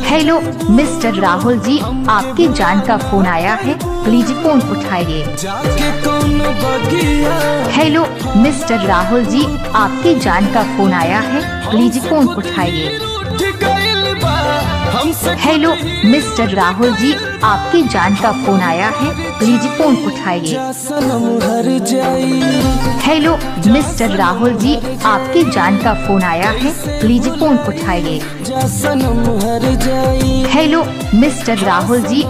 Hello mister Rahul ji, आपकी जान का फोन आया है, प्लीज फोन उठाइए। हेलो मिस्टर राहुल जी, आपकी जान का फोन आया है, प्लीज फोन उठाइए। हेलो मिस्टर राहुल जी, आपकी जान का फोन आया है, प्लीज फोन उठाइए। हेलो मिस्टर राहुल जी, आपकी जान का फोन आया है, प्लीज फोन उठाइए। Hello mister Rahul ji,